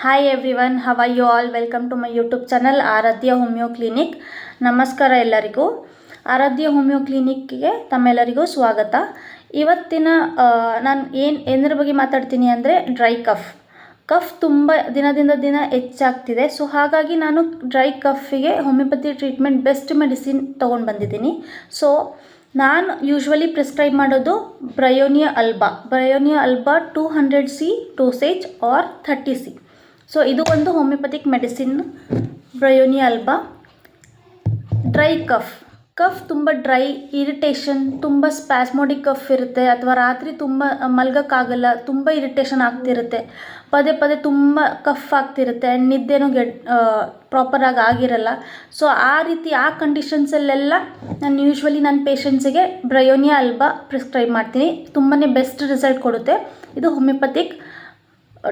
Hi everyone, how are you all? Welcome to my YouTube channel Aradhya homeo clinic. ನಮಸ್ಕಾರ ಎಲ್ಲರಿಗೂ. ಆರಾಧ್ಯ homeo ಕ್ಲಿನಿಕ್ಗೆ ತಮ್ಮೆಲ್ಲರಿಗೂ ಸ್ವಾಗತ. ಇವತ್ತಿನ ನಾನು ಏನರ ಬಗ್ಗೆ ಮಾತಾಡ್ತೀನಿ ಅಂದರೆ ಡ್ರೈ ಕಫ್ ತುಂಬ ದಿನದಿಂದ ದಿನ ಹೆಚ್ಚಾಗ್ತಿದೆ. ಸೊ ಹಾಗಾಗಿ ನಾನು ಡ್ರೈ ಕಫಿಗೆ ಹೋಮಿಯೋಪತಿ ಟ್ರೀಟ್ಮೆಂಟ್ ಬೆಸ್ಟ್ ಮೆಡಿಸಿನ್ ತೊಗೊಂಡು ಬಂದಿದ್ದೀನಿ. ಸೊ ನಾನು ಯೂಶ್ವಲಿ ಪ್ರಿಸ್ಕ್ರೈಬ್ ಮಾಡೋದು bryonia alba 200C dosage or 30C. So ಇದು ಒಂದು homeopathic medicine bryonia alba. Dry cough ತುಂಬ ಡ್ರೈ, ಇರಿಟೇಷನ್, ತುಂಬ ಸ್ಪ್ಯಾಸ್ಮೋಡಿಕ್ ಕಫ್ ಇರುತ್ತೆ, ಅಥವಾ ರಾತ್ರಿ ತುಂಬ ಮಲ್ಗೋಕ್ಕಾಗಲ್ಲ, ತುಂಬ ಇರಿಟೇಷನ್ ಆಗ್ತಿರುತ್ತೆ, ಪದೇ ಪದೇ ತುಂಬ ಕಫ್ ಆಗ್ತಿರುತ್ತೆ ಆ್ಯಂಡ್ ನಿದ್ದೆನೂ ಪ್ರಾಪರಾಗಿ ಆಗಿರಲ್ಲ. ಸೊ ಆ ಕಂಡೀಷನ್ಸಲ್ಲೆಲ್ಲ ನಾನು ಯೂಶ್ವಲಿ ನನ್ನ ಪೇಷಂಟ್ಸಿಗೆ ಬ್ರಯೋನಿಯಾ ಅಲ್ಬಾ ಪ್ರಿಸ್ಕ್ರೈಬ್ ಮಾಡ್ತೀನಿ. ತುಂಬಾ ಬೆಸ್ಟ್ ರಿಸಲ್ಟ್ ಕೊಡುತ್ತೆ. ಇದು homeopathic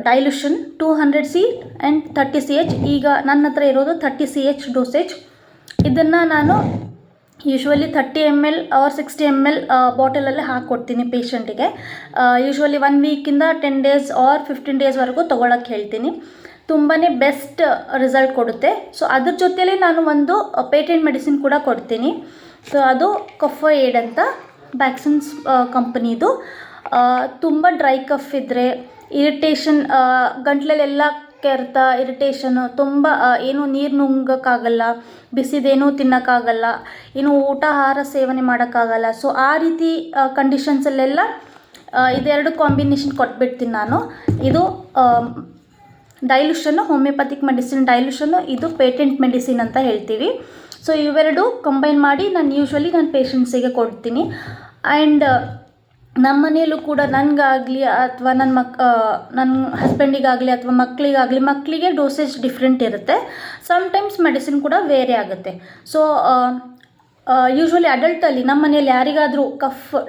dilution 200C and 30CH. ಈಗ ನನ್ನ ಹತ್ರ ಇರೋದು 30CH ಡೋಸೇಜ್. ಇದನ್ನು ನಾನು ಯೂಶ್ವಲಿ 30 ml ಆರ್ 60 ml ಬಾಟಲಲ್ಲೇ ಹಾಕ್ಕೊಡ್ತೀನಿ ಪೇಷಂಟಿಗೆ. ಯೂಶ್ವಲಿ 1 ವೀಕಿಂದ 10 ಡೇಸ್ ಆರ್ 15 ಡೇಸ್ವರೆಗೂ ತೊಗೊಳಕ್ಕೆ ಹೇಳ್ತೀನಿ. ತುಂಬಾ ಬೆಸ್ಟ್ ರಿಸಲ್ಟ್ ಕೊಡುತ್ತೆ. ಸೊ ಅದ್ರ ಜೊತೆಯಲ್ಲಿ ನಾನು ಒಂದು ಪೇಟೆಂಟ್ ಮೆಡಿಸಿನ್ ಕೂಡ ಕೊಡ್ತೀನಿ. ಸೊ ಅದು ಕೊಫೋಯೇಡ್ ಅಂತ ವ್ಯಾಕ್ಸಿನ್ಸ್ ಕಂಪ್ನಿದು. ತುಂಬ ಡ್ರೈ ಕಫ್ ಇದ್ದರೆ, ಇರಿಟೇಷನ್, ಗಂಟ್ಲಲ್ಲೆಲ್ಲ ಕೆರೆತ, ಇರಿಟೇಷನು, ತುಂಬ ಏನು ನೀರು ನುಂಗೋಕ್ಕಾಗಲ್ಲ, ಬಿಸಿದೇನೂ ತಿನ್ನೋಕ್ಕಾಗಲ್ಲ, ಏನು ಆಹಾರ ಸೇವನೆ ಮಾಡೋಕ್ಕಾಗಲ್ಲ. ಸೊ ಆ ರೀತಿ ಕಂಡೀಷನ್ಸಲ್ಲೆಲ್ಲ ಇದೆರಡು ಕಾಂಬಿನೇಷನ್ ಕೊಟ್ಬಿಡ್ತೀನಿ ನಾನು. ಇದು ಡೈಲ್ಯೂಷನ್ನು, ಹೋಮಿಯೋಪತಿಕ್ ಮೆಡಿಸಿನ್ ಡೈಲ್ಯೂಷನ್ನು, ಇದು ಪೇಟೆಂಟ್ ಮೆಡಿಸಿನ್ ಅಂತ ಹೇಳ್ತೀವಿ. ಸೊ ಇವೆರಡು ಕಂಬೈನ್ ಮಾಡಿ ನಾನು ಯೂಶ್ವಲಿ ನನ್ನ ಪೇಷಂಟ್ಸಿಗೆ ಕೊಡ್ತೀನಿ. ಆ್ಯಂಡ್ ನಮ್ಮ ಮನೆಯಲ್ಲೂ ಕೂಡ ನನಗಾಗಲಿ ಅಥವಾ ನನ್ನ ಹಸ್ಬೆಂಡಿಗಾಗಲಿ ಅಥವಾ ಮಕ್ಕಳಿಗೆ ಡೋಸೇಜ್ ಡಿಫ್ರೆಂಟ್ ಇರುತ್ತೆ. ಸಮ್ಟೈಮ್ಸ್ ಮೆಡಿಸಿನ್ ಕೂಡ ಬೇರೆ ಆಗುತ್ತೆ. ಸೊ ಯೂಶ್ವಲಿ ಅಡಲ್ಟಲ್ಲಿ ನಮ್ಮ ಮನೆಯಲ್ಲಿ ಯಾರಿಗಾದರೂ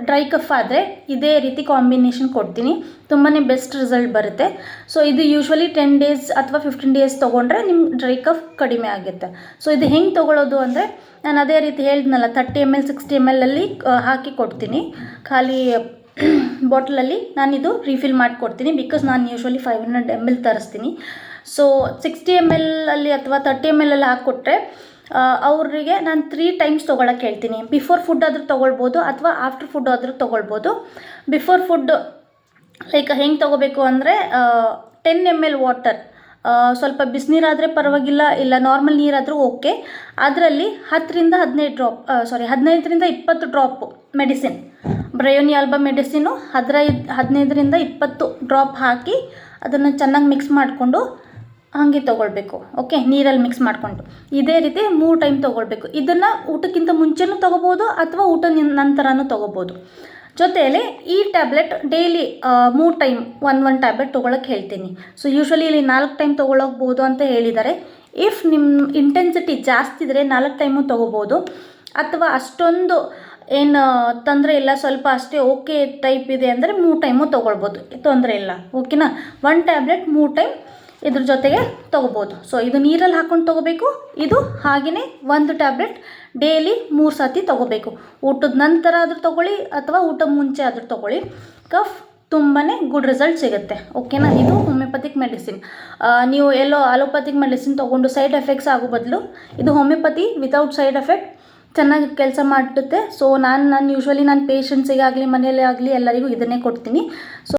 ಡ್ರೈ ಕಫ್ ಆದರೆ ಇದೇ ರೀತಿ ಕಾಂಬಿನೇಷನ್ ಕೊಡ್ತೀನಿ. ತುಂಬಾ ಬೆಸ್ಟ್ ರಿಸಲ್ಟ್ ಬರುತ್ತೆ. ಸೊ ಇದು ಯೂಶ್ವಲಿ 10 ಡೇಸ್ ಅಥವಾ 15 ಡೇಸ್ ತೊಗೊಂಡ್ರೆ ನಿಮ್ಮ ಡ್ರೈ ಕಫ್ ಕಡಿಮೆ ಆಗುತ್ತೆ. ಸೊ ಇದು ಹೆಂಗೆ ತೊಗೊಳ್ಳೋದು ಅಂದರೆ, ನಾನು ಅದೇ ರೀತಿ ಹೇಳಿದ್ನಲ್ಲ, 30 ml 60 ml ಅಲ್ಲಿ ಹಾಕಿ ಕೊಡ್ತೀನಿ. ಖಾಲಿ ಬಾಟಲಲ್ಲಿ ನಾನಿದು ರೀಫಿಲ್ ಮಾಡಿಕೊಡ್ತೀನಿ. ಬಿಕಾಸ್ ನಾನು ಯೂಶ್ವಲಿ 500 ml ತರಿಸ್ತೀನಿ. ಸೊ 60 ml ಅಲ್ಲಿ ಅಥವಾ 30 ml ಅಲ್ಲಿ ಹಾಕ್ಕೊಟ್ರೆ ಅವರಿಗೆ ನಾನು 3 ಟೈಮ್ಸ್ ತೊಗೊಳಕ್ಕೆ ಹೇಳ್ತೀನಿ. ಬಿಫೋರ್ ಫುಡ್ ಆದರೂ ತೊಗೊಳ್ಬೋದು ಅಥವಾ ಆಫ್ಟರ್ ಫುಡ್ ಆದರೂ ತೊಗೊಳ್ಬೋದು. ಬಿಫೋರ್ ಫುಡ್ ಲೈಕ್ ಹೆಂಗೆ ತೊಗೋಬೇಕು ಅಂದರೆ, 10 ml ವಾಟರ್, ಸ್ವಲ್ಪ ಬಿಸಿನೀರಾದರೆ ಪರವಾಗಿಲ್ಲ, ಇಲ್ಲ ನಾರ್ಮಲ್ ನೀರಾದರೂ ಓಕೆ. ಅದರಲ್ಲಿ 10ರಿಂದ 15 drop medicine, bryonia alba medicine 15ರಿಂದ 20 ಡ್ರಾಪ್ ಹಾಕಿ ಅದನ್ನು ಚೆನ್ನಾಗಿ ಮಿಕ್ಸ್ ಮಾಡಿಕೊಂಡು ಹಾಗೆ ತೊಗೊಳ್ಬೇಕು. ಓಕೆ, ನೀರಲ್ಲಿ ಮಿಕ್ಸ್ ಮಾಡಿಕೊಂಡು ಇದೇ ರೀತಿ 3 ಟೈಮ್ ತೊಗೊಳ್ಬೇಕು. ಇದನ್ನು ಊಟಕ್ಕಿಂತ ಮುಂಚೆನೂ ತೊಗೋಬೋದು ಅಥವಾ ಊಟ ನಂತರನೂ ತೊಗೋಬೋದು. ಜೊತೆಯಲ್ಲಿ ಈ ಟ್ಯಾಬ್ಲೆಟ್ ಡೈಲಿ 3 ಟೈಮ್ ಒಂದು ಟ್ಯಾಬ್ಲೆಟ್ ತೊಗೊಳಕ್ಕೆ ಹೇಳ್ತೀನಿ. ಸೊ ಯೂಶ್ವಲಿ ಇಲ್ಲಿ 4 ಟೈಮ್ ತೊಗೊಳಕ್ಬೋದು ಅಂತ ಹೇಳಿದ್ದಾರೆ. ಇಫ್ ನಿಮ್ಮ ಇಂಟೆನ್ಸಿಟಿ ಜಾಸ್ತಿ ಇದ್ದರೆ 4 ಟೈಮು ತೊಗೋಬೋದು, ಅಥವಾ ಅಷ್ಟೊಂದು ಏನು ತೊಂದರೆ ಇಲ್ಲ, ಸ್ವಲ್ಪ ಅಷ್ಟೇ ಓಕೆ ಟೈಪ್ ಇದೆ ಅಂದರೆ 3 ಟೈಮು ತೊಗೊಳ್ಬೋದು, ತೊಂದರೆ ಇಲ್ಲ. ಓಕೆನಾ, 1 ಟ್ಯಾಬ್ಲೆಟ್ 3 ಟೈಮ್ ಇದ್ರ ಜೊತೆಗೆ ತೊಗೋಬೋದು. ಸೊ ಇದು ನೀರಲ್ಲಿ ಹಾಕ್ಕೊಂಡು ತೊಗೋಬೇಕು. ಇದು ಹಾಗೆಯೇ 1 ಟ್ಯಾಬ್ಲೆಟ್ ಡೈಲಿ 3 ಸತಿ ತೊಗೋಬೇಕು. ಊಟದ ನಂತರ ಆದರೂ ತೊಗೊಳ್ಳಿ ಅಥವಾ ಊಟ ಮುಂಚೆ ಆದರೂ ತೊಗೊಳ್ಳಿ. ಕಫ್ ತುಂಬಾ ಗುಡ್ ರಿಸಲ್ಟ್ ಸಿಗುತ್ತೆ. ಓಕೆನಾ, ಇದು ಹೋಮಿಯೋಪತಿಕ್ ಮೆಡಿಸಿನ್. ನೀವು ಎಲ್ಲೋ ಅಲೋಪತಿಕ್ ಮೆಡಿಸಿನ್ ತೊಗೊಂಡು ಸೈಡ್ ಎಫೆಕ್ಟ್ಸ್ ಆಗೋ ಬದಲು ಇದು ಹೋಮಿಯೋಪತಿ ವಿತೌಟ್ ಸೈಡ್ ಎಫೆಕ್ಟ್ ಚೆನ್ನಾಗಿ ಕೆಲಸ ಮಾಡುತ್ತೆ. ಸೊ ನಾನು ಯೂಶ್ವಲಿ ನನ್ನ ಪೇಷಂಟ್ಸಿಗಾಗಲಿ ಮನೆಯಲ್ಲೇ ಆಗಲಿ ಎಲ್ಲರಿಗೂ ಇದನ್ನೇ ಕೊಡ್ತೀನಿ. ಸೊ